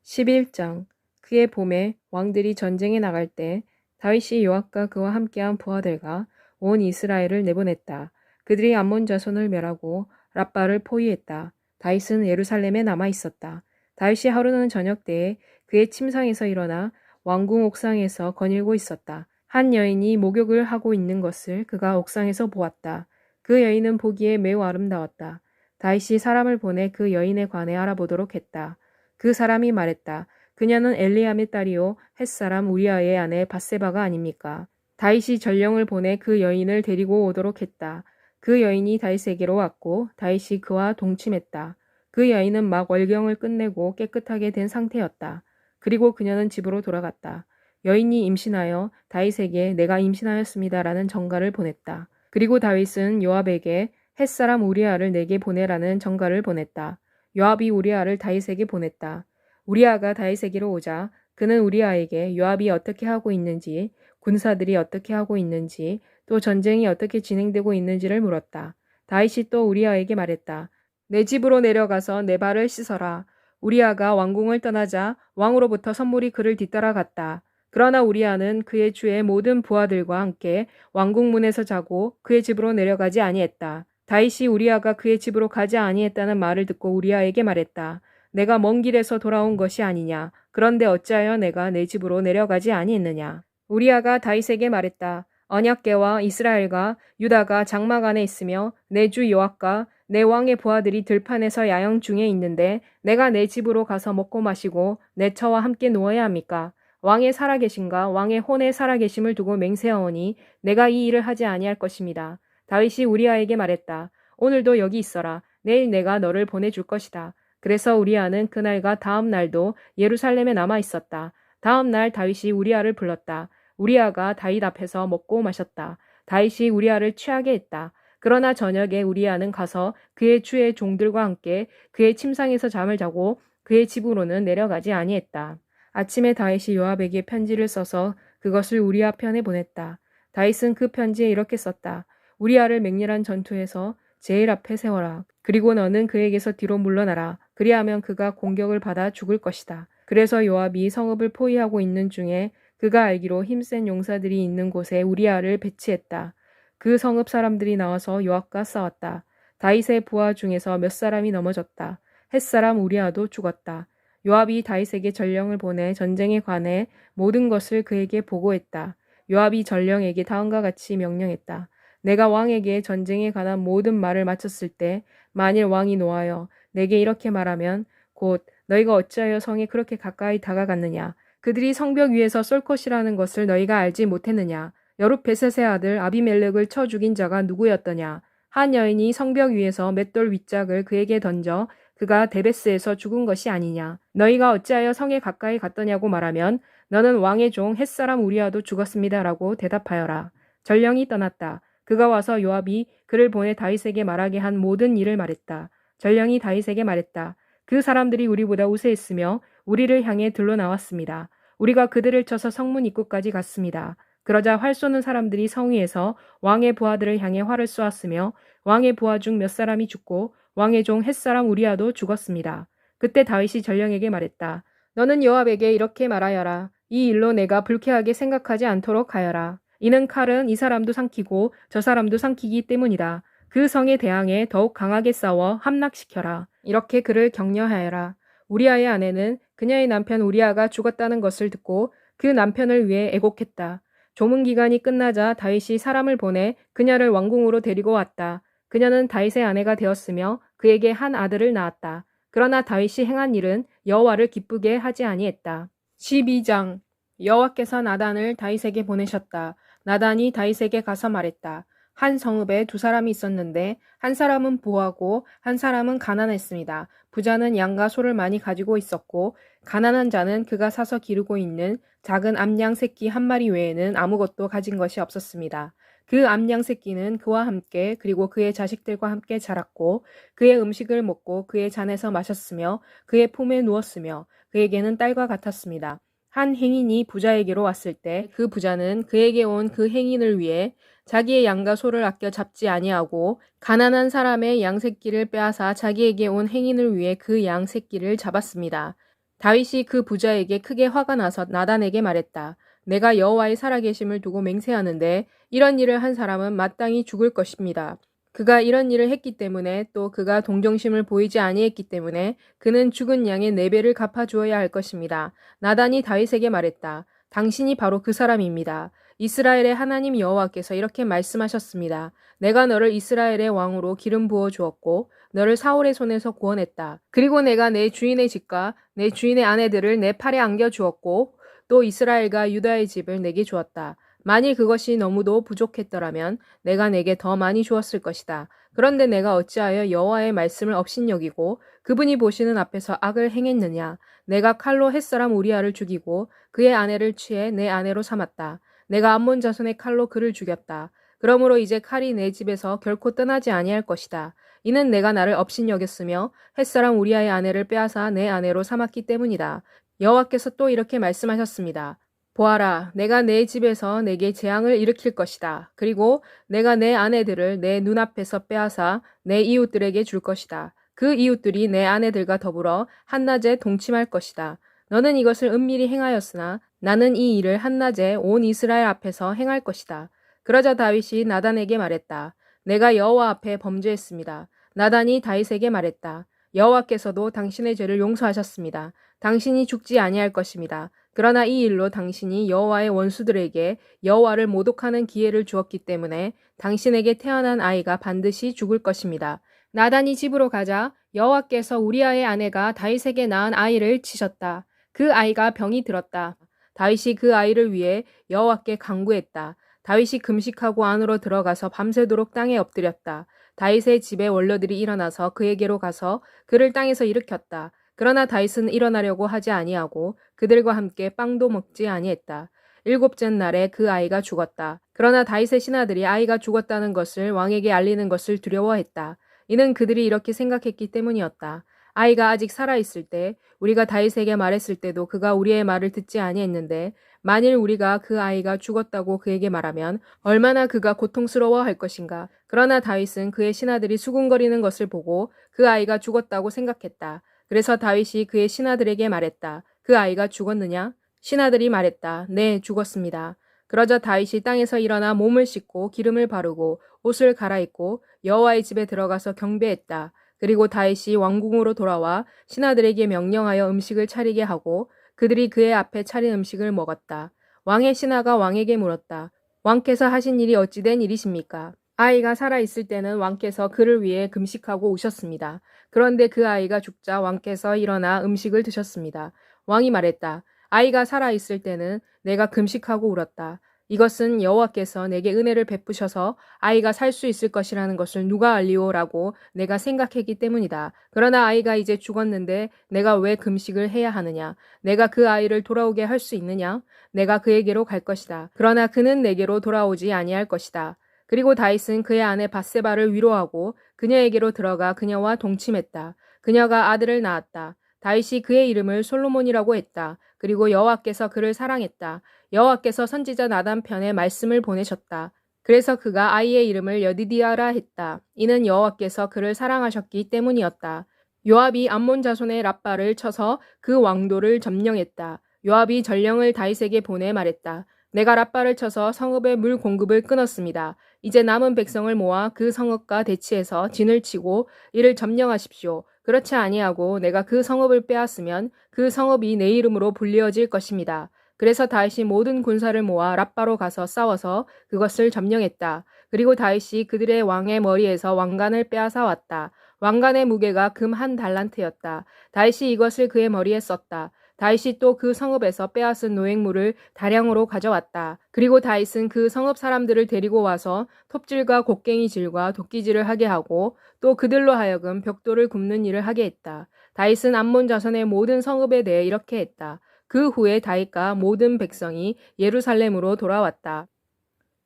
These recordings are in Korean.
11장. 그의 봄에 왕들이 전쟁에 나갈 때 다윗이 요압과 그와 함께한 부하들과 온 이스라엘을 내보냈다. 그들이 암몬 자손을 멸하고 랍바를 포위했다. 다윗은 예루살렘에 남아 있었다. 다윗이 하루는 저녁 때에 그의 침상에서 일어나 왕궁 옥상에서 거닐고 있었다. 한 여인이 목욕을 하고 있는 것을 그가 옥상에서 보았다. 그 여인은 보기에 매우 아름다웠다. 다윗이 사람을 보내 그 여인에 관해 알아보도록 했다. 그 사람이 말했다. 그녀는 엘리암의 딸이요 햇사람 우리아의 아내 밧세바가 아닙니까? 다윗이 전령을 보내 그 여인을 데리고 오도록 했다. 그 여인이 다윗에게로 왔고 다윗이 그와 동침했다. 그 여인은 막 월경을 끝내고 깨끗하게 된 상태였다. 그리고 그녀는 집으로 돌아갔다. 여인이 임신하여 다윗에게 내가 임신하였습니다라는 전가를 보냈다. 그리고 다윗은 요압에게 햇사람 우리아를 내게 보내라는 전가를 보냈다. 요압이 우리아를 다윗에게 보냈다. 우리아가 다윗에게로 오자 그는 우리아에게 요압이 어떻게 하고 있는지, 군사들이 어떻게 하고 있는지, 또 전쟁이 어떻게 진행되고 있는지를 물었다. 다윗이 또 우리아에게 말했다. 내 집으로 내려가서 내 발을 씻어라. 우리아가 왕궁을 떠나자 왕으로부터 선물이 그를 뒤따라갔다. 그러나 우리아는 그의 주의 모든 부하들과 함께 왕궁 문에서 자고 그의 집으로 내려가지 아니했다. 다윗이 우리아가 그의 집으로 가지 아니했다는 말을 듣고 우리아에게 말했다. 내가 먼 길에서 돌아온 것이 아니냐. 그런데 어찌하여 내가 내 집으로 내려가지 아니했느냐. 우리아가 다윗에게 말했다. 언약궤와 이스라엘과 유다가 장막 안에 있으며 내 주 요압과 내 왕의 부하들이 들판에서 야영 중에 있는데 내가 내 집으로 가서 먹고 마시고 내 처와 함께 누워야 합니까? 왕의 살아계심과 왕의 혼의 살아계심을 두고 맹세하오니 내가 이 일을 하지 아니할 것입니다. 다윗이 우리아에게 말했다. 오늘도 여기 있어라. 내일 내가 너를 보내줄 것이다. 그래서 우리아는 그날과 다음 날도 예루살렘에 남아 있었다. 다음 날 다윗이 우리아를 불렀다. 우리아가 다윗 앞에서 먹고 마셨다. 다윗이 우리아를 취하게 했다. 그러나 저녁에 우리아는 가서 그의 주의 종들과 함께 그의 침상에서 잠을 자고 그의 집으로는 내려가지 아니했다. 아침에 다윗이 요압에게 편지를 써서 그것을 우리아 편에 보냈다. 다윗은 그 편지에 이렇게 썼다. 우리아를 맹렬한 전투에서 제일 앞에 세워라. 그리고 너는 그에게서 뒤로 물러나라. 그리하면 그가 공격을 받아 죽을 것이다. 그래서 요압이 성읍을 포위하고 있는 중에 그가 알기로 힘센 용사들이 있는 곳에 우리아를 배치했다. 그 성읍 사람들이 나와서 요압과 싸웠다. 다윗의 부하 중에서 몇 사람이 넘어졌다. 햇사람 우리아도 죽었다. 요압이 다윗에게 전령을 보내 전쟁에 관해 모든 것을 그에게 보고했다. 요압이 전령에게 다음과 같이 명령했다. 내가 왕에게 전쟁에 관한 모든 말을 마쳤을 때 만일 왕이 노하여 내게 이렇게 말하면 곧 너희가 어찌하여 성에 그렇게 가까이 다가갔느냐. 그들이 성벽 위에서 쏠 것이라는 것을 너희가 알지 못했느냐. 여룻베셋의 아들 아비멜렉을 쳐 죽인 자가 누구였더냐. 한 여인이 성벽 위에서 맷돌 윗짝을 그에게 던져 그가 데베스에서 죽은 것이 아니냐. 너희가 어찌하여 성에 가까이 갔더냐고 말하면 너는 왕의 종 햇사람 우리아도 죽었습니다라고 대답하여라. 전령이 떠났다. 그가 와서 요압이 그를 보내 다윗에게 말하게 한 모든 일을 말했다. 전령이 다윗에게 말했다. 그 사람들이 우리보다 우세했으며 우리를 향해 들러 나왔습니다. 우리가 그들을 쳐서 성문 입구까지 갔습니다. 그러자 활 쏘는 사람들이 성 위에서 왕의 부하들을 향해 활을 쏘았으며 왕의 부하 중 몇 사람이 죽고 왕의 종 햇사람 우리아도 죽었습니다. 그때 다윗이 전령에게 말했다. 너는 요압에게 이렇게 말하여라. 이 일로 내가 불쾌하게 생각하지 않도록 하여라. 이는 칼은 이 사람도 삼키고 저 사람도 삼키기 때문이다. 그 성에 대항해 더욱 강하게 싸워 함락시켜라. 이렇게 그를 격려하여라. 우리아의 아내는 그녀의 남편 우리아가 죽었다는 것을 듣고 그 남편을 위해 애곡했다. 조문 기간이 끝나자 다윗이 사람을 보내 그녀를 왕궁으로 데리고 왔다. 그녀는 다윗의 아내가 되었으며 그에게 한 아들을 낳았다. 그러나 다윗이 행한 일은 여호와를 기쁘게 하지 아니했다. 12장. 여호와께서 나단을 다윗에게 보내셨다. 나단이 다윗에게 가서 말했다. 한 성읍에 두 사람이 있었는데 한 사람은 부하고 한 사람은 가난했습니다. 부자는 양과 소를 많이 가지고 있었고 가난한 자는 그가 사서 기르고 있는 작은 암양 새끼 한 마리 외에는 아무것도 가진 것이 없었습니다. 그 암양 새끼는 그와 함께 그리고 그의 자식들과 함께 자랐고 그의 음식을 먹고 그의 잔에서 마셨으며 그의 품에 누웠으며 그에게는 딸과 같았습니다. 한 행인이 부자에게로 왔을 때 그 부자는 그에게 온 그 행인을 위해 자기의 양과 소를 아껴 잡지 아니하고 가난한 사람의 양 새끼를 빼앗아 자기에게 온 행인을 위해 그 양 새끼를 잡았습니다. 다윗이 그 부자에게 크게 화가 나서 나단에게 말했다. 내가 여호와의 살아계심을 두고 맹세하는데 이런 일을 한 사람은 마땅히 죽을 것입니다. 그가 이런 일을 했기 때문에 또 그가 동정심을 보이지 아니했기 때문에 그는 죽은 양의 4배를 갚아주어야 할 것입니다. 나단이 다윗에게 말했다. 당신이 바로 그 사람입니다. 이스라엘의 하나님 여호와께서 이렇게 말씀하셨습니다. 내가 너를 이스라엘의 왕으로 기름 부어 주었고 너를 사울의 손에서 구원했다. 그리고 내가 내 주인의 집과 내 주인의 아내들을 내 팔에 안겨 주었고 또 이스라엘과 유다의 집을 내게 주었다. 만일 그것이 너무도 부족했더라면 내가 내게 더 많이 주었을 것이다. 그런데 내가 어찌하여 여호와의 말씀을 업신여기고 그분이 보시는 앞에서 악을 행했느냐. 내가 칼로 햇사람 우리아를 죽이고 그의 아내를 취해 내 아내로 삼았다. 내가 암몬 자손의 칼로 그를 죽였다. 그러므로 이제 칼이 내 집에서 결코 떠나지 아니할 것이다. 이는 내가 나를 업신여겼으며 햇사람 우리아의 아내를 빼앗아 내 아내로 삼았기 때문이다. 여호와께서 또 이렇게 말씀하셨습니다. 보아라, 내가 내 집에서 내게 재앙을 일으킬 것이다. 그리고 내가 내 아내들을 내 눈앞에서 빼앗아 내 이웃들에게 줄 것이다. 그 이웃들이 내 아내들과 더불어 한낮에 동침할 것이다. 너는 이것을 은밀히 행하였으나 나는 이 일을 한낮에 온 이스라엘 앞에서 행할 것이다. 그러자 다윗이 나단에게 말했다. 내가 여호와 앞에 범죄했습니다. 나단이 다윗에게 말했다. 여호와께서도 당신의 죄를 용서하셨습니다. 당신이 죽지 아니할 것입니다. 그러나 이 일로 당신이 여호와의 원수들에게 여호와를 모독하는 기회를 주었기 때문에 당신에게 태어난 아이가 반드시 죽을 것입니다. 나단이 집으로 가자 여호와께서 우리아의 아내가 다윗에게 낳은 아이를 치셨다. 그 아이가 병이 들었다. 다윗이 그 아이를 위해 여호와께 간구했다. 다윗이 금식하고 안으로 들어가서 밤새도록 땅에 엎드렸다. 다윗의 집에 원로들이 일어나서 그에게로 가서 그를 땅에서 일으켰다. 그러나 다윗은 일어나려고 하지 아니하고 그들과 함께 빵도 먹지 아니했다. 7째 날에 그 아이가 죽었다. 그러나 다윗의 신하들이 아이가 죽었다는 것을 왕에게 알리는 것을 두려워했다. 이는 그들이 이렇게 생각했기 때문이었다. 아이가 아직 살아있을 때 우리가 다윗에게 말했을 때도 그가 우리의 말을 듣지 아니했는데 만일 우리가 그 아이가 죽었다고 그에게 말하면 얼마나 그가 고통스러워할 것인가. 그러나 다윗은 그의 신하들이 수군거리는 것을 보고 그 아이가 죽었다고 생각했다. 그래서 다윗이 그의 신하들에게 말했다. 그 아이가 죽었느냐? 신하들이 말했다. 네, 죽었습니다. 그러자 다윗이 땅에서 일어나 몸을 씻고 기름을 바르고 옷을 갈아입고 여호와의 집에 들어가서 경배했다. 그리고 다윗이 왕궁으로 돌아와 신하들에게 명령하여 음식을 차리게 하고 그들이 그의 앞에 차린 음식을 먹었다. 왕의 신하가 왕에게 물었다. 왕께서 하신 일이 어찌 된 일이십니까? 아이가 살아있을 때는 왕께서 그를 위해 금식하고 오셨습니다. 그런데 그 아이가 죽자 왕께서 일어나 음식을 드셨습니다. 왕이 말했다. 아이가 살아있을 때는 내가 금식하고 울었다. 이것은 여호와께서 내게 은혜를 베푸셔서 아이가 살 수 있을 것이라는 것을 누가 알리오라고 내가 생각했기 때문이다. 그러나 아이가 이제 죽었는데 내가 왜 금식을 해야 하느냐? 내가 그 아이를 돌아오게 할 수 있느냐? 내가 그에게로 갈 것이다. 그러나 그는 내게로 돌아오지 아니할 것이다. 그리고 다윗은 그의 아내 밧세바를 위로하고 그녀에게로 들어가 그녀와 동침했다. 그녀가 아들을 낳았다. 다윗이 그의 이름을 솔로몬이라고 했다. 그리고 여호와께서 그를 사랑했다. 여호와께서 선지자 나단 편에 말씀을 보내셨다. 그래서 그가 아이의 이름을 여디디아라 했다. 이는 여호와께서 그를 사랑하셨기 때문이었다. 요압이 암몬 자손의 랍바를 쳐서 그 왕도를 점령했다. 요압이 전령을 다윗에게 보내 말했다. 내가 랍바를 쳐서 성읍의 물 공급을 끊었습니다. 이제 남은 백성을 모아 그 성읍과 대치해서 진을 치고 이를 점령하십시오. 그렇지 아니하고 내가 그 성읍을 빼앗으면 그 성읍이 내 이름으로 불리어질 것입니다. 그래서 다윗이 모든 군사를 모아 랍바로 가서 싸워서 그것을 점령했다. 그리고 다윗이 그들의 왕의 머리에서 왕관을 빼앗아 왔다. 왕관의 무게가 금 1달란트였다. 다윗이 이것을 그의 머리에 썼다. 다윗이 또 그 성읍에서 빼앗은 노획물을 다량으로 가져왔다. 그리고 다윗은 그 성읍 사람들을 데리고 와서 톱질과 곡괭이질과 도끼질을 하게 하고 또 그들로 하여금 벽돌을 굽는 일을 하게 했다. 다윗은 암몬 자손의 모든 성읍에 대해 이렇게 했다. 그 후에 다윗과 모든 백성이 예루살렘으로 돌아왔다.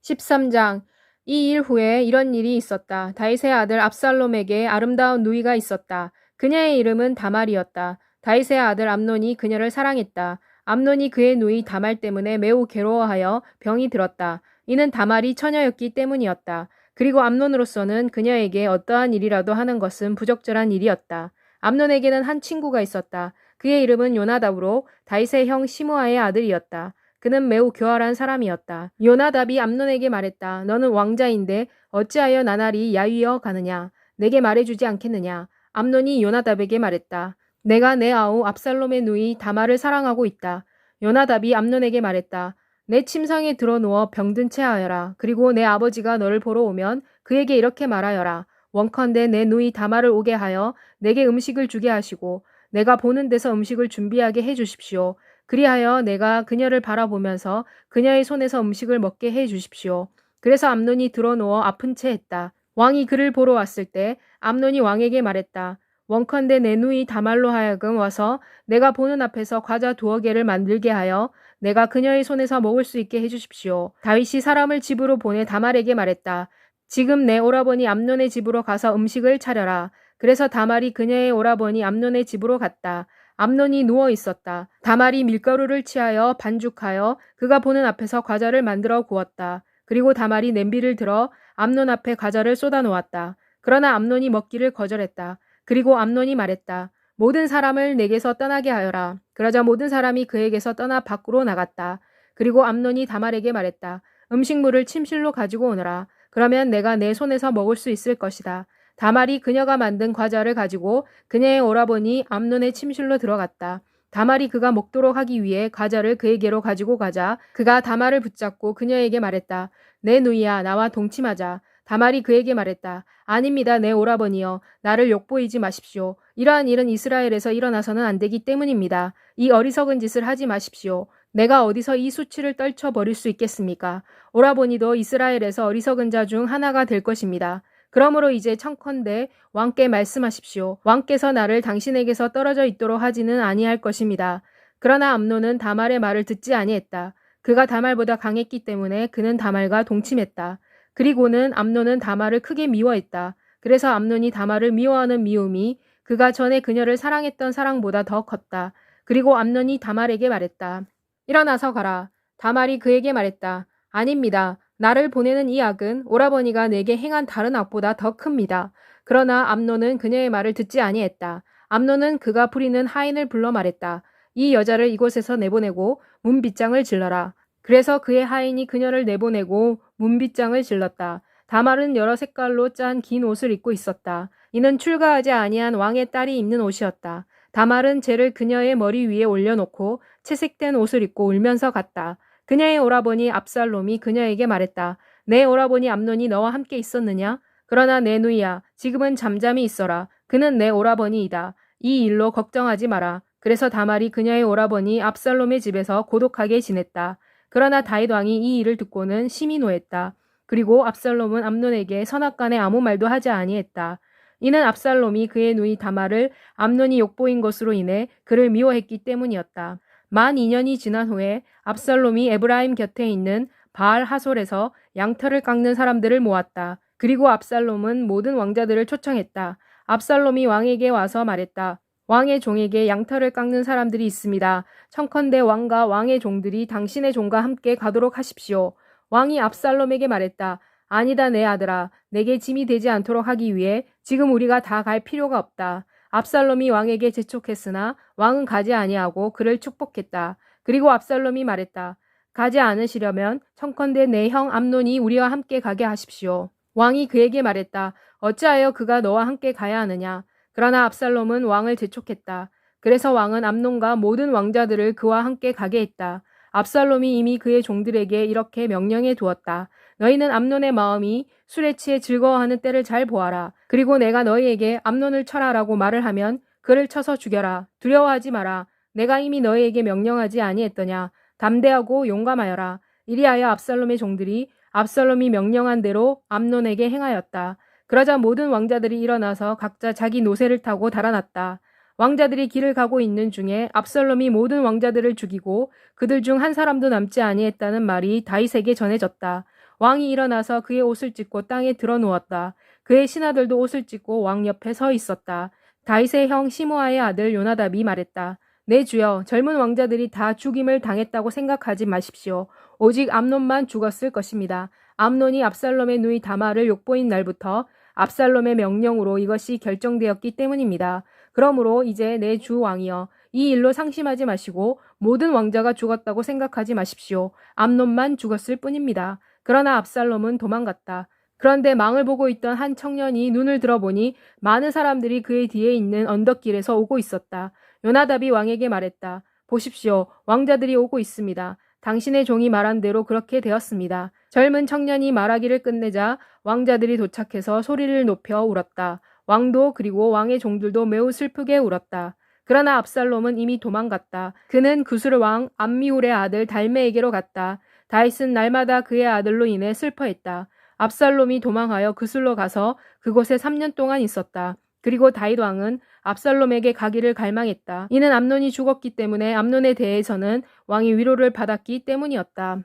13장 이 일 후에 이런 일이 있었다. 다윗의 아들 압살롬에게 아름다운 누이가 있었다. 그녀의 이름은 다말이었다. 다윗의 아들 암논이 그녀를 사랑했다. 암논이 그의 누이 다말 때문에 매우 괴로워하여 병이 들었다. 이는 다말이 처녀였기 때문이었다. 그리고 암논으로서는 그녀에게 어떠한 일이라도 하는 것은 부적절한 일이었다. 암논에게는 한 친구가 있었다. 그의 이름은 요나답으로 다윗의 형 시므아의 아들이었다. 그는 매우 교활한 사람이었다. 요나답이 암논에게 말했다. 너는 왕자인데 어찌하여 나날이 야위어 가느냐? 내게 말해주지 않겠느냐? 암논이 요나답에게 말했다. 내가 내 아우 압살롬의 누이 다말을 사랑하고 있다. 요나답이 암논에게 말했다. 내 침상에 들어누워 병든 채 하여라. 그리고 내 아버지가 너를 보러 오면 그에게 이렇게 말하여라. 원컨대 내 누이 다말을 오게 하여 내게 음식을 주게 하시고 내가 보는 데서 음식을 준비하게 해 주십시오. 그리하여 내가 그녀를 바라보면서 그녀의 손에서 음식을 먹게 해 주십시오. 그래서 암논이 들어누워 아픈 채 했다. 왕이 그를 보러 왔을 때 암논이 왕에게 말했다. 원컨대 내 누이 다말로 하여금 와서 내가 보는 앞에서 과자 2개를 만들게 하여 내가 그녀의 손에서 먹을 수 있게 해주십시오. 다윗이 사람을 집으로 보내 다말에게 말했다. 지금 내 오라버니 암논의 집으로 가서 음식을 차려라. 그래서 다말이 그녀의 오라버니 암논의 집으로 갔다. 암논이 누워 있었다. 다말이 밀가루를 취하여 반죽하여 그가 보는 앞에서 과자를 만들어 구웠다. 그리고 다말이 냄비를 들어 암논 앞에 과자를 쏟아 놓았다. 그러나 암논이 먹기를 거절했다. 그리고 암논이 말했다. 모든 사람을 내게서 떠나게 하여라. 그러자 모든 사람이 그에게서 떠나 밖으로 나갔다. 그리고 암논이 다말에게 말했다. 음식물을 침실로 가지고 오너라. 그러면 내가 내 손에서 먹을 수 있을 것이다. 다말이 그녀가 만든 과자를 가지고 그녀의 오라버니 암논의 침실로 들어갔다. 다말이 그가 먹도록 하기 위해 과자를 그에게로 가지고 가자 그가 다말을 붙잡고 그녀에게 말했다. 내 누이야, 나와 동침하자. 다말이 그에게 말했다. 아닙니다, 내 오라버니여. 나를 욕보이지 마십시오. 이러한 일은 이스라엘에서 일어나서는 안 되기 때문입니다. 이 어리석은 짓을 하지 마십시오. 내가 어디서 이 수치를 떨쳐버릴 수 있겠습니까? 오라버니도 이스라엘에서 어리석은 자 중 하나가 될 것입니다. 그러므로 이제 청컨대 왕께 말씀하십시오. 왕께서 나를 당신에게서 떨어져 있도록 하지는 아니할 것입니다. 그러나 암논은 다말의 말을 듣지 아니했다. 그가 다말보다 강했기 때문에 그는 다말과 동침했다. 그리고는 암논은 다말을 크게 미워했다. 그래서 암논이 다말을 미워하는 미움이 그가 전에 그녀를 사랑했던 사랑보다 더 컸다. 그리고 암논이 다말에게 말했다. 일어나서 가라. 다말이 그에게 말했다. 아닙니다. 나를 보내는 이 악은 오라버니가 내게 행한 다른 악보다 더 큽니다. 그러나 암논은 그녀의 말을 듣지 아니했다. 암논은 그가 부리는 하인을 불러 말했다. 이 여자를 이곳에서 내보내고 문빗장을 질러라. 그래서 그의 하인이 그녀를 내보내고 문빗장을 질렀다. 다말은 여러 색깔로 짠 긴 옷을 입고 있었다. 이는 출가하지 아니한 왕의 딸이 입는 옷이었다. 다말은 젤을 그녀의 머리 위에 올려놓고 채색된 옷을 입고 울면서 갔다. 그녀의 오라버니 압살롬이 그녀에게 말했다. 내 오라버니 암논이 너와 함께 있었느냐? 그러나 내 누이야, 지금은 잠잠히 있어라. 그는 내 오라버니이다. 이 일로 걱정하지 마라. 그래서 다말이 그녀의 오라버니 압살롬의 집에서 고독하게 지냈다. 그러나 다윗 왕이 이 일을 듣고는 심히 노했다. 그리고 압살롬은 암논에게 선악간에 아무 말도 하지 아니했다. 이는 압살롬이 그의 누이 다말을 암논이 욕보인 것으로 인해 그를 미워했기 때문이었다. 만 2년이 지난 후에 압살롬이 에브라임 곁에 있는 바알 하솔에서 양털을 깎는 사람들을 모았다. 그리고 압살롬은 모든 왕자들을 초청했다. 압살롬이 왕에게 와서 말했다. 왕의 종에게 양털을 깎는 사람들이 있습니다. 청컨대 왕과 왕의 종들이 당신의 종과 함께 가도록 하십시오. 왕이 압살롬에게 말했다. 아니다, 내 아들아. 내게 짐이 되지 않도록 하기 위해 지금 우리가 다 갈 필요가 없다. 압살롬이 왕에게 재촉했으나 왕은 가지 아니하고 그를 축복했다. 그리고 압살롬이 말했다. 가지 않으시려면 청컨대 내 형 암논이 우리와 함께 가게 하십시오. 왕이 그에게 말했다. 어찌하여 그가 너와 함께 가야 하느냐. 그러나 압살롬은 왕을 재촉했다. 그래서 왕은 암논과 모든 왕자들을 그와 함께 가게 했다. 압살롬이 이미 그의 종들에게 이렇게 명령해 두었다. 너희는 암논의 마음이 술에 취해 즐거워하는 때를 잘 보아라. 그리고 내가 너희에게 암논을 쳐라라고 말을 하면 그를 쳐서 죽여라. 두려워하지 마라. 내가 이미 너희에게 명령하지 아니했더냐. 담대하고 용감하여라. 이리하여 압살롬의 종들이 압살롬이 명령한 대로 암논에게 행하였다. 그러자 모든 왕자들이 일어나서 각자 자기 노새를 타고 달아났다. 왕자들이 길을 가고 있는 중에 압살롬이 모든 왕자들을 죽이고 그들 중 한 사람도 남지 아니했다는 말이 다윗에게 전해졌다. 왕이 일어나서 그의 옷을 찢고 땅에 드러누웠다. 그의 신하들도 옷을 찢고 왕 옆에 서 있었다. 다윗의 형 시므아의 아들 요나답이 말했다. 내 주여, 젊은 왕자들이 다 죽임을 당했다고 생각하지 마십시오. 오직 암논만 죽었을 것입니다. 암논이 압살롬의 누이 다말을 욕보인 날부터 압살롬의 명령으로 이것이 결정되었기 때문입니다. 그러므로 이제 내 주 왕이여, 이 일로 상심하지 마시고 모든 왕자가 죽었다고 생각하지 마십시오. 암논만 죽었을 뿐입니다. 그러나 압살롬은 도망갔다. 그런데 망을 보고 있던 한 청년이 눈을 들어보니 많은 사람들이 그의 뒤에 있는 언덕길에서 오고 있었다. 요나답이 왕에게 말했다. 보십시오. 왕자들이 오고 있습니다. 당신의 종이 말한 대로 그렇게 되었습니다. 젊은 청년이 말하기를 끝내자 왕자들이 도착해서 소리를 높여 울었다. 왕도 그리고 왕의 종들도 매우 슬프게 울었다. 그러나 압살롬은 이미 도망갔다. 그는 구스르 왕 암미울의 아들 달메에게로 갔다. 다윗은 날마다 그의 아들로 인해 슬퍼했다. 압살롬이 도망하여 그술로 가서 그곳에 3년 동안 있었다. 그리고 다윗 왕은 압살롬에게 가기를 갈망했다. 이는 암논이 죽었기 때문에 암논에 대해서는 왕이 위로를 받았기 때문이었다.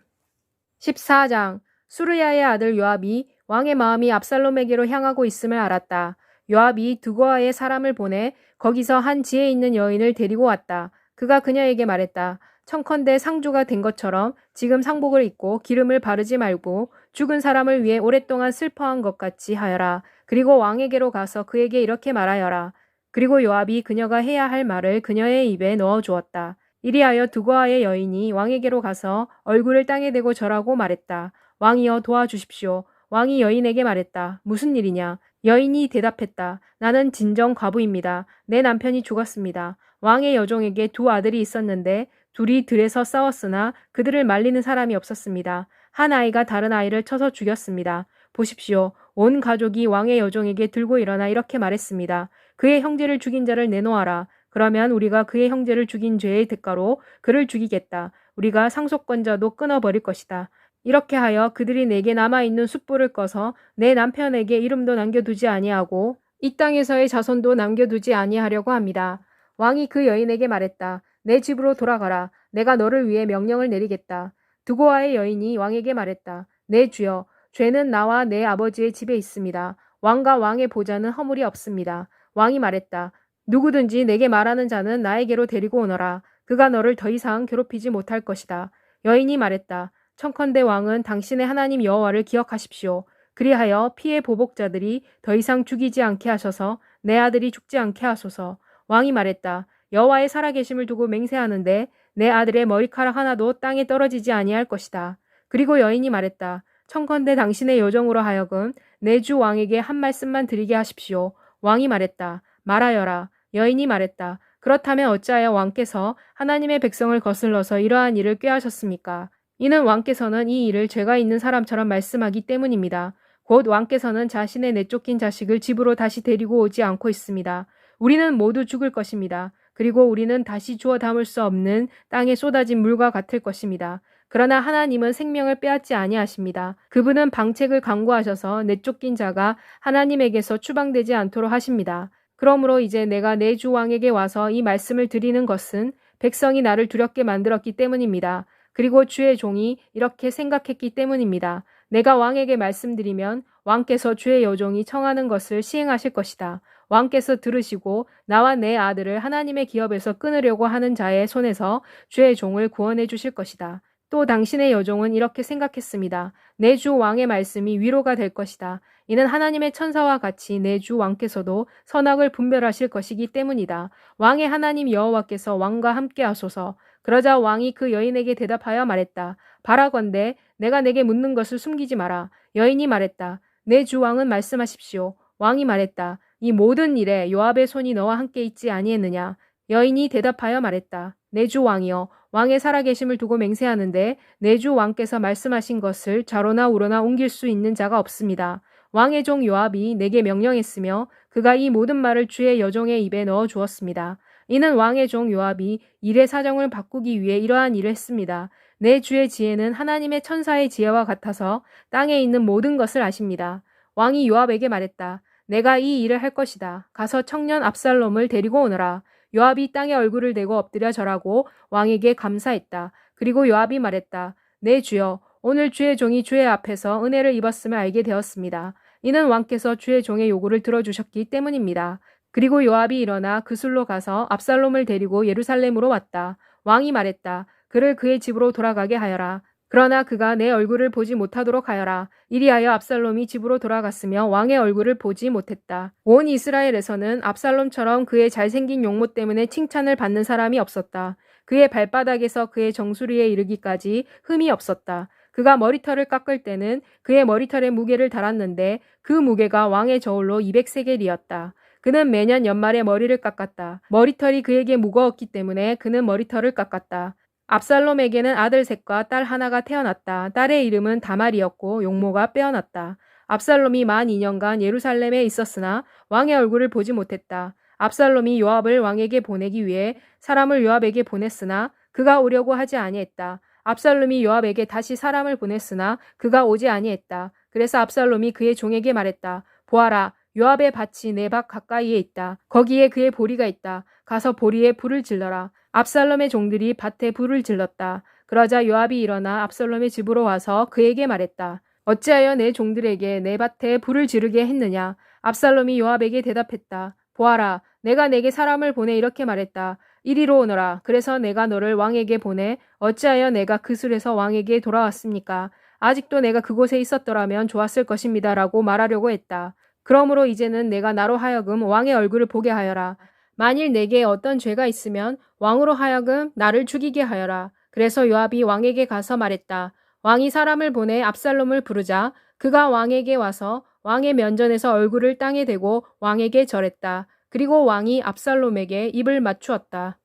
14장 수르야의 아들 요압이 왕의 마음이 압살롬에게로 향하고 있음을 알았다. 요압이 드고아의 사람을 보내 거기서 한 지혜 있는 여인을 데리고 왔다. 그가 그녀에게 말했다. 청컨대 상주가 된 것처럼 지금 상복을 입고 기름을 바르지 말고 죽은 사람을 위해 오랫동안 슬퍼한 것 같이 하여라. 그리고 왕에게로 가서 그에게 이렇게 말하여라. 그리고 요압이 그녀가 해야 할 말을 그녀의 입에 넣어 주었다. 이리하여 드고아의 여인이 왕에게로 가서 얼굴을 땅에 대고 절하고 말했다. 왕이여 도와주십시오. 왕이 여인에게 말했다. 무슨 일이냐? 여인이 대답했다. 나는 진정 과부입니다. 내 남편이 죽었습니다. 왕의 여종에게 두 아들이 있었는데 둘이 들에서 싸웠으나 그들을 말리는 사람이 없었습니다. 한 아이가 다른 아이를 쳐서 죽였습니다. 보십시오. 온 가족이 왕의 여종에게 들고 일어나 이렇게 말했습니다. 그의 형제를 죽인 자를 내놓아라. 그러면 우리가 그의 형제를 죽인 죄의 대가로 그를 죽이겠다. 우리가 상속권자도 끊어버릴 것이다. 이렇게 하여 그들이 내게 남아있는 숯불을 꺼서 내 남편에게 이름도 남겨두지 아니하고 이 땅에서의 자손도 남겨두지 아니하려고 합니다. 왕이 그 여인에게 말했다. 내 집으로 돌아가라. 내가 너를 위해 명령을 내리겠다. 드고아의 여인이 왕에게 말했다. 내 주여, 죄는 나와 내 아버지의 집에 있습니다. 왕과 왕의 보좌는 허물이 없습니다. 왕이 말했다. 누구든지 내게 말하는 자는 나에게로 데리고 오너라. 그가 너를 더 이상 괴롭히지 못할 것이다. 여인이 말했다. 청컨대 왕은 당신의 하나님 여호와를 기억하십시오. 그리하여 피해 보복자들이 더 이상 죽이지 않게 하셔서 내 아들이 죽지 않게 하소서. 왕이 말했다. 여호와의 살아계심을 두고 맹세하는데 내 아들의 머리카락 하나도 땅에 떨어지지 아니할 것이다. 그리고 여인이 말했다. 청컨대 당신의 여종으로 하여금 내 주 왕에게 한 말씀만 드리게 하십시오. 왕이 말했다. 말하여라. 여인이 말했다. 그렇다면 어찌하여 왕께서 하나님의 백성을 거슬러서 이러한 일을 꾀하셨습니까? 이는 왕께서는 이 일을 죄가 있는 사람처럼 말씀하기 때문입니다. 곧 왕께서는 자신의 내쫓긴 자식을 집으로 다시 데리고 오지 않고 있습니다. 우리는 모두 죽을 것입니다. 그리고 우리는 다시 주워 담을 수 없는 땅에 쏟아진 물과 같을 것입니다. 그러나 하나님은 생명을 빼앗지 아니하십니다. 그분은 방책을 강구하셔서 내쫓긴 자가 하나님에게서 추방되지 않도록 하십니다. 그러므로 이제 내가 내 주 왕에게 와서 이 말씀을 드리는 것은 백성이 나를 두렵게 만들었기 때문입니다. 그리고 주의 종이 이렇게 생각했기 때문입니다. 내가 왕에게 말씀드리면 왕께서 주의 여종이 청하는 것을 시행하실 것이다. 왕께서 들으시고 나와 내 아들을 하나님의 기업에서 끊으려고 하는 자의 손에서 주의 종을 구원해 주실 것이다. 또 당신의 여종은 이렇게 생각했습니다. 내 주 왕의 말씀이 위로가 될 것이다. 이는 하나님의 천사와 같이 내 주 왕께서도 선악을 분별하실 것이기 때문이다. 왕의 하나님 여호와께서 왕과 함께 하소서. 그러자 왕이 그 여인에게 대답하여 말했다. 바라건대 내가 내게 묻는 것을 숨기지 마라. 여인이 말했다. 내 주 왕은 말씀하십시오. 왕이 말했다. 이 모든 일에 요압의 손이 너와 함께 있지 아니했느냐? 여인이 대답하여 말했다. 내 주 왕이여, 왕의 살아계심을 두고 맹세하는데 내 주 왕께서 말씀하신 것을 좌로나 우로나 옮길 수 있는 자가 없습니다. 왕의 종 요압이 내게 명령했으며 그가 이 모든 말을 주의 여종의 입에 넣어 주었습니다. 이는 왕의 종 요압이 일의 사정을 바꾸기 위해 이러한 일을 했습니다. 내 주의 지혜는 하나님의 천사의 지혜와 같아서 땅에 있는 모든 것을 아십니다. 왕이 요압에게 말했다. 내가 이 일을 할 것이다. 가서 청년 압살롬을 데리고 오너라. 요압이 땅에 얼굴을 대고 엎드려 절하고 왕에게 감사했다. 그리고 요압이 말했다. 내 주여, 오늘 주의 종이 주의 앞에서 은혜를 입었음을 알게 되었습니다. 이는 왕께서 주의 종의 요구를 들어주셨기 때문입니다. 그리고 요압이 일어나 그술로 가서 압살롬을 데리고 예루살렘으로 왔다. 왕이 말했다. 그를 그의 집으로 돌아가게 하여라. 그러나 그가 내 얼굴을 보지 못하도록 하여라. 이리하여 압살롬이 집으로 돌아갔으며 왕의 얼굴을 보지 못했다. 온 이스라엘에서는 압살롬처럼 그의 잘생긴 용모 때문에 칭찬을 받는 사람이 없었다. 그의 발바닥에서 그의 정수리에 이르기까지 흠이 없었다. 그가 머리털을 깎을 때는 그의 머리털에 무게를 달았는데 그 무게가 왕의 저울로 200세겔이었다. 그는 매년 연말에 머리를 깎았다. 머리털이 그에게 무거웠기 때문에 그는 머리털을 깎았다. 압살롬에게는 아들 셋과 딸 하나가 태어났다. 딸의 이름은 다말이었고 용모가 빼어났다. 압살롬이 만 2년간 예루살렘에 있었으나 왕의 얼굴을 보지 못했다. 압살롬이 요압을 왕에게 보내기 위해 사람을 요압에게 보냈으나 그가 오려고 하지 아니했다. 압살롬이 요압에게 다시 사람을 보냈으나 그가 오지 아니했다. 그래서 압살롬이 그의 종에게 말했다. 보아라, 요압의 밭이 내 밭 가까이에 있다. 거기에 그의 보리가 있다. 가서 보리에 불을 질러라. 압살롬의 종들이 밭에 불을 질렀다. 그러자 요압이 일어나 압살롬의 집으로 와서 그에게 말했다. 어찌하여 내 종들에게 내 밭에 불을 지르게 했느냐? 압살롬이 요압에게 대답했다. 보아라, 내가 내게 사람을 보내 이렇게 말했다. 이리로 오너라. 그래서 내가 너를 왕에게 보내 어찌하여 내가 그술에서 왕에게 돌아왔습니까? 아직도 내가 그곳에 있었더라면 좋았을 것입니다. 라고 말하려고 했다. 그러므로 이제는 내가 나로 하여금 왕의 얼굴을 보게 하여라. 만일 내게 어떤 죄가 있으면 왕으로 하여금 나를 죽이게 하여라. 그래서 요압이 왕에게 가서 말했다. 왕이 사람을 보내 압살롬을 부르자 그가 왕에게 와서 왕의 면전에서 얼굴을 땅에 대고 왕에게 절했다. 그리고 왕이 압살롬에게 입을 맞추었다.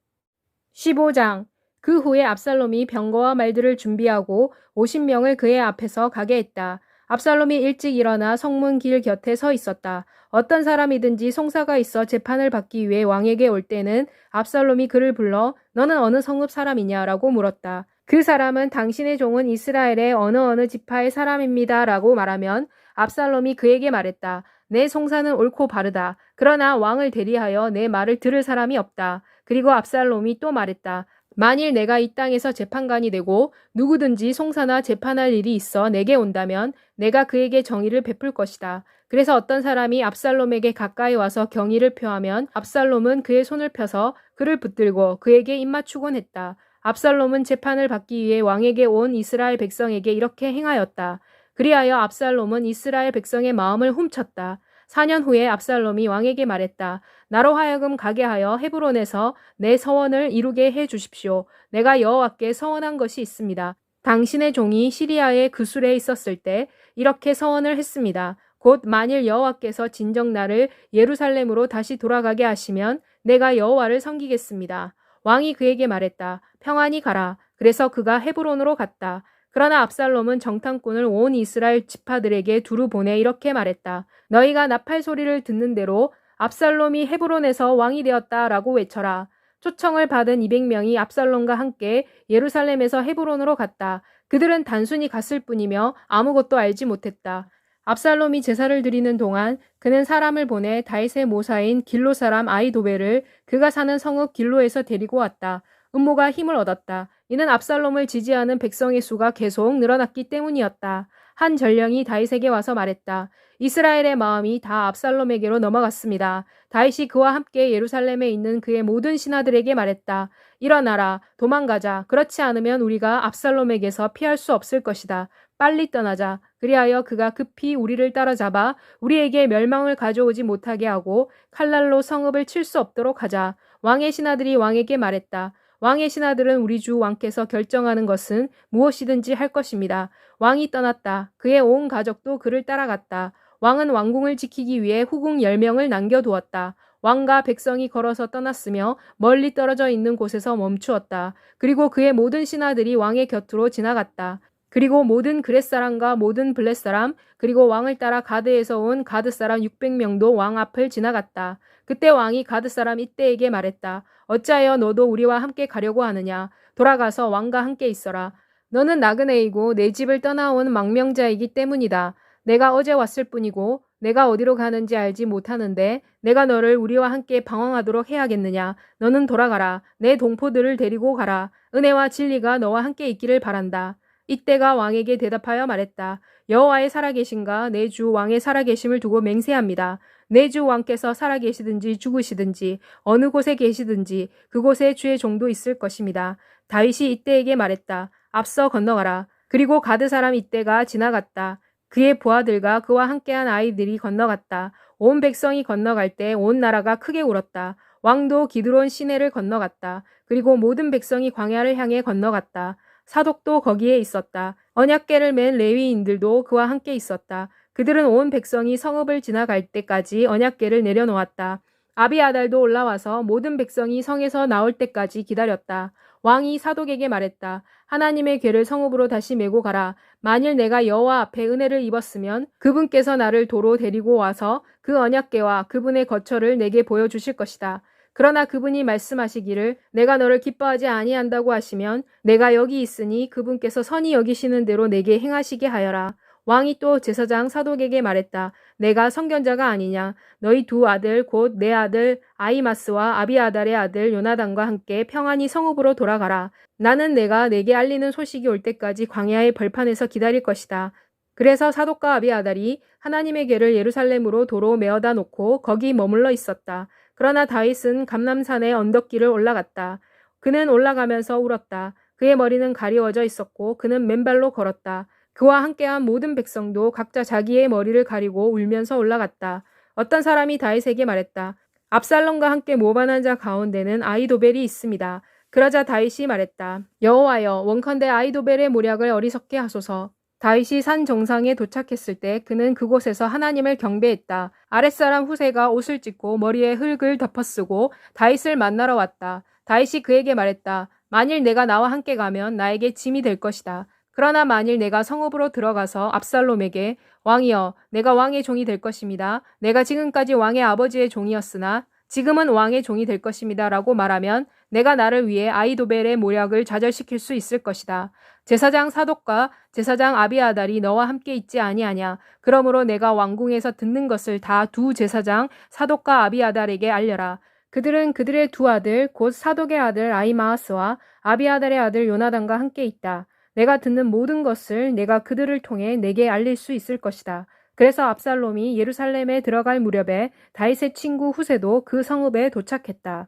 15장. 그 후에 압살롬이 병거와 말들을 준비하고 50명을 그의 앞에서 가게 했다. 압살롬이 일찍 일어나 성문 길 곁에 서 있었다. 어떤 사람이든지 송사가 있어 재판을 받기 위해 왕에게 올 때는 압살롬이 그를 불러 너는 어느 성읍 사람이냐라고 물었다. 그 사람은 당신의 종은 이스라엘의 어느 지파의 사람입니다 라고 말하면 압살롬이 그에게 말했다. 내 송사는 옳고 바르다. 그러나 왕을 대리하여 내 말을 들을 사람이 없다. 그리고 압살롬이 또 말했다. 만일 내가 이 땅에서 재판관이 되고 누구든지 송사나 재판할 일이 있어 내게 온다면 내가 그에게 정의를 베풀 것이다. 그래서 어떤 사람이 압살롬에게 가까이 와서 경의를 표하면 압살롬은 그의 손을 펴서 그를 붙들고 그에게 입맞추곤 했다. 압살롬은 재판을 받기 위해 왕에게 온 이스라엘 백성에게 이렇게 행하였다. 그리하여 압살롬은 이스라엘 백성의 마음을 훔쳤다. 4년 후에 압살롬이 왕에게 말했다. 나로 하여금 가게 하여 헤브론에서 내 서원을 이루게 해 주십시오. 내가 여호와께 서원한 것이 있습니다. 당신의 종이 시리아의 그술에 있었을 때 이렇게 서원을 했습니다. 곧 만일 여호와께서 진정 나를 예루살렘으로 다시 돌아가게 하시면 내가 여호와를 섬기겠습니다. 왕이 그에게 말했다. 평안히 가라. 그래서 그가 헤브론으로 갔다. 그러나 압살롬은 정탐꾼을 온 이스라엘 지파들에게 두루 보내 이렇게 말했다. 너희가 나팔 소리를 듣는 대로 압살롬이 헤브론에서 왕이 되었다라고 외쳐라. 초청을 받은 200명이 압살롬과 함께 예루살렘에서 헤브론으로 갔다. 그들은 단순히 갔을 뿐이며 아무것도 알지 못했다. 압살롬이 제사를 드리는 동안 그는 사람을 보내 다윗의 모사인 길로 사람 아히도벨을 그가 사는 성읍 길로에서 데리고 왔다. 음모가 힘을 얻었다. 이는 압살롬을 지지하는 백성의 수가 계속 늘어났기 때문이었다. 한 전령이 다윗에게 와서 말했다. 이스라엘의 마음이 다 압살롬에게로 넘어갔습니다. 다윗이 그와 함께 예루살렘에 있는 그의 모든 신하들에게 말했다. 일어나라, 도망가자. 그렇지 않으면 우리가 압살롬에게서 피할 수 없을 것이다. 빨리 떠나자. 그리하여 그가 급히 우리를 따라잡아 우리에게 멸망을 가져오지 못하게 하고 칼날로 성읍을 칠 수 없도록 하자. 왕의 신하들이 왕에게 말했다. 왕의 신하들은 우리 주 왕께서 결정하는 것은 무엇이든지 할 것입니다. 왕이 떠났다. 그의 온 가족도 그를 따라갔다. 왕은 왕궁을 지키기 위해 후궁 10명을 남겨두었다. 왕과 백성이 걸어서 떠났으며 멀리 떨어져 있는 곳에서 멈추었다. 그리고 그의 모든 신하들이 왕의 곁으로 지나갔다. 그리고 모든 그렛 사람과 모든 블렛 사람 그리고 왕을 따라 가드에서 온 가드 사람 600명도 왕 앞을 지나갔다. 그때 왕이 가드 사람 이때에게 말했다. 어찌하여 너도 우리와 함께 가려고 하느냐. 돌아가서 왕과 함께 있어라. 너는 나그네이고 내 집을 떠나온 망명자이기 때문이다. 내가 어제 왔을 뿐이고 내가 어디로 가는지 알지 못하는데 내가 너를 우리와 함께 방황하도록 해야겠느냐. 너는 돌아가라. 내 동포들을 데리고 가라. 은혜와 진리가 너와 함께 있기를 바란다. 이때가 왕에게 대답하여 말했다. 여호와의 살아계신가 내 주 왕의 살아계심을 두고 맹세합니다. 내 주 왕께서 살아계시든지 죽으시든지 어느 곳에 계시든지 그곳에 주의 종도 있을 것입니다. 다윗이 이때에게 말했다. 앞서 건너가라. 그리고 가드 사람 이때가 지나갔다. 그의 부하들과 그와 함께한 아이들이 건너갔다. 온 백성이 건너갈 때 온 나라가 크게 울었다. 왕도 기드론 시내를 건너갔다. 그리고 모든 백성이 광야를 향해 건너갔다. 사독도 거기에 있었다. 언약궤를 맨 레위인들도 그와 함께 있었다. 그들은 온 백성이 성읍을 지나갈 때까지 언약궤를 내려놓았다. 아비아달도 올라와서 모든 백성이 성에서 나올 때까지 기다렸다. 왕이 사독에게 말했다. 하나님의 궤를 성읍으로 다시 메고 가라. 만일 내가 여호와 앞에 은혜를 입었으면 그분께서 나를 도로 데리고 와서 그 언약궤와 그분의 거처를 내게 보여주실 것이다. 그러나 그분이 말씀하시기를 내가 너를 기뻐하지 아니한다고 하시면 내가 여기 있으니 그분께서 선히 여기시는 대로 내게 행하시게 하여라. 왕이 또 제사장 사독에게 말했다. 내가 선견자가 아니냐. 너희 두 아들 곧 내 아들 아히마스와 아비아달의 아들 요나단과 함께 평안히 성읍으로 돌아가라. 나는 내가 내게 알리는 소식이 올 때까지 광야의 벌판에서 기다릴 것이다. 그래서 사독과 아비아달이 하나님의 궤를 예루살렘으로 도로 메어다 놓고 거기 머물러 있었다. 그러나 다윗은 감람산의 언덕길을 올라갔다. 그는 올라가면서 울었다. 그의 머리는 가리워져 있었고 그는 맨발로 걸었다. 그와 함께한 모든 백성도 각자 자기의 머리를 가리고 울면서 올라갔다. 어떤 사람이 다윗에게 말했다. 압살롬과 함께 모반한 자 가운데는 아히도벨이 있습니다. 그러자 다윗이 말했다. 여호와여, 원컨대 아히도벨의 모략을 어리석게 하소서. 다윗이 산 정상에 도착했을 때 그는 그곳에서 하나님을 경배했다. 아랫사람 후세가 옷을 찢고 머리에 흙을 덮어쓰고 다윗을 만나러 왔다. 다윗이 그에게 말했다. 만일 내가 나와 함께 가면 나에게 짐이 될 것이다. 그러나 만일 내가 성읍으로 들어가서 압살롬에게 왕이여, 내가 왕의 종이 될 것입니다. 내가 지금까지 왕의 아버지의 종이었으나 지금은 왕의 종이 될 것입니다. 라고 말하면 내가 나를 위해 아히도벨의 모략을 좌절시킬 수 있을 것이다. 제사장 사독과 제사장 아비아달이 너와 함께 있지 아니하냐. 그러므로 내가 왕궁에서 듣는 것을 다 두 제사장 사독과 아비아달에게 알려라. 그들은 그들의 두 아들 곧 사독의 아들 아히마아스와 아비아달의 아들 요나단과 함께 있다. 내가 듣는 모든 것을 내가 그들을 통해 내게 알릴 수 있을 것이다. 그래서 압살롬이 예루살렘에 들어갈 무렵에 다윗의 친구 후세도 그 성읍에 도착했다.